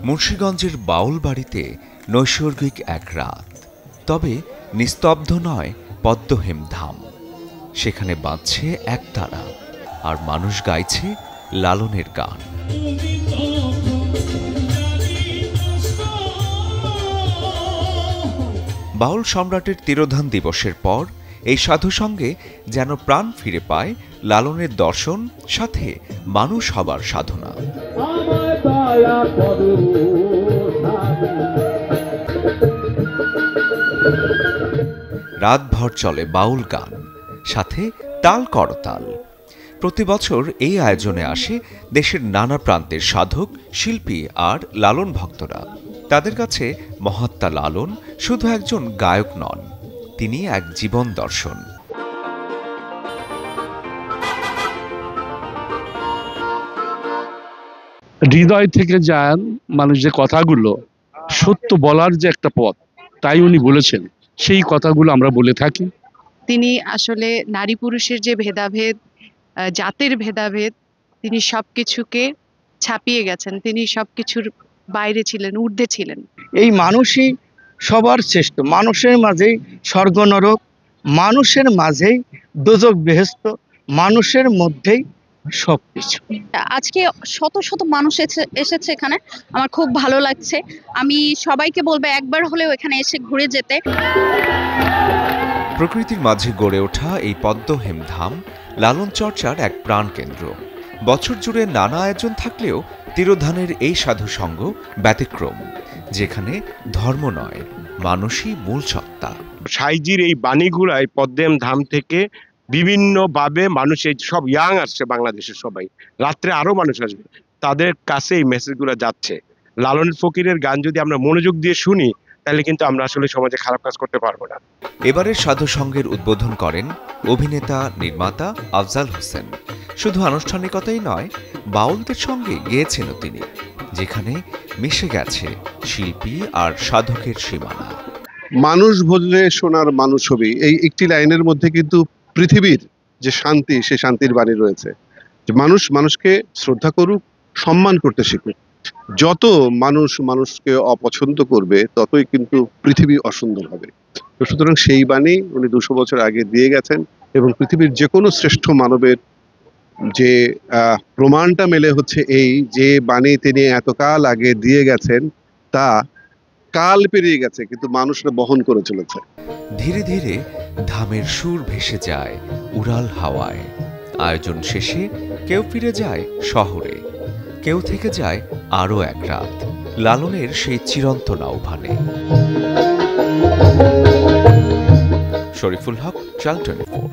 মুন্সিগঞ্জের বাউল বাড়িতে নৈসর্গিক এক রাত, তবে নিস্তব্ধ নয় পদ্মহেম ধাম। সেখানে বাজছে একতারা, আর মানুষ গাইছে লালনের গান। বাউল সম্রাটের তিরোধান দিবসের পর এই সাধু সঙ্গে যেন প্রাণ ফিরে পায় লালনের দর্শন, সাথে মানুষ হবার সাধনা। রাতভর চলে বাউল গান, সাথে তাল করতাল। প্রতি বছর এই আয়োজনে আসে দেশের নানা প্রান্তের সাধক, শিল্পী আর লালন ভক্তরা। তাদের কাছে মহাত্মা লালন শুধু একজন গায়ক নন, তিনি এক জীবন দর্শন। হৃদয় থেকে যান মানুষ যে কথাগুলো, সত্য বলার যে একটা পথ, তাই উনি বলেছেন, সেই কথাগুলো আমরা বলে থাকি। তিনি আসলে নারী পুরুষের যে ভেদাভেদ, জাতের ভেদাভেদ, তিনি সবকিছুকে ছাপিয়ে গেছেন। তিনি সবকিছুর বাইরে ছিলেন, ঊর্ধ্বে ছিলেন। এই মানুষই সবার শ্রেষ্ঠ, মানুষের মাঝেই স্বর্গ নরক, মানুষের মাঝেই দোজখ বেহেশত, মানুষের মধ্যেই সবকিছু। আজকে শত শত মানুষ এসেছে এখানে, আমার খুব ভালো লাগছে। আমি সবাইকে বলবো একবার হলেও এখানে এসে ঘুরে যেতে। প্রকৃতির মাঝে গড়ে ওঠা এই পদ্মহেম ধাম লালন চর্চার এক প্রাণকেন্দ্র। বছর জুড়ে নানা আয়োজন থাকলেও তিরোধানের এই সাধু সঙ্গ ব্যতিক্রম, যেখানে ধর্ম নয়, মানুষই মূল সত্তা। সাইজির এই বাণীগুলাই পদ্মহেম ধাম থেকে বিভিন্নভাবে মানুষ, এই সব ইয়াং আসছে বাংলাদেশের সবাই, রাত্রে আরো মানুষ আসবে, তাদের কাছে এই মেসেজগুলো যাচ্ছে। লালন ফকিরের গান যদি আমরা মনোযোগ দিয়ে শুনি, তাহলে কিন্তু আমরা আসলে সমাজে খারাপ কাজ করতে পারবো না। এবারের সাধু সঙ্গের উদ্বোধন করেন অভিনেতা নির্মাতা আফজাল হোসেন। শুধু আনুষ্ঠানিকতাই নয়, বাউলদের সঙ্গে গেয়েছেনও তিনি, যেখানে মিশে গেছে শিল্পী আর সাধকের সীমানা। মানুষ ভজলে সোনার মানুষ হবে, এই একটি লাইনের মধ্যে কিন্তু পৃথিবীর যে শান্তি, সে শান্তির বাণী রয়েছে। যে মানুষ মানুষকে শ্রদ্ধা করুক, সম্মান করতে শিখুক। যত মানুষ মানুষকে অপছন্দ করবে, ততই কিন্তু পৃথিবী অসুন্দর হবে। তো সুতরাং সেই বাণী উনি 200 বছর আগে দিয়ে গেছেন, এবং পৃথিবীর যে কোনো শ্রেষ্ঠ মানবের যে প্রমাণটা মেলে হচ্ছে এই, যে বাণী তিনি এতকাল আগে দিয়ে গেছেন, তা কাল পেরিয়ে গেছে, কিন্তু মানুষরা বহন করে চলেছে। ধীরে ধীরে ধামের সুর ভেসে যায় উড়াল হাওয়ায়। আয়োজন শেষে কেউ ফিরে যায় শহরে, কেউ থেকে যায় আরো এক রাত লালনের সেই চিরন্তন আহ্বানে। শরীফুল হক, চ্যানেল 24।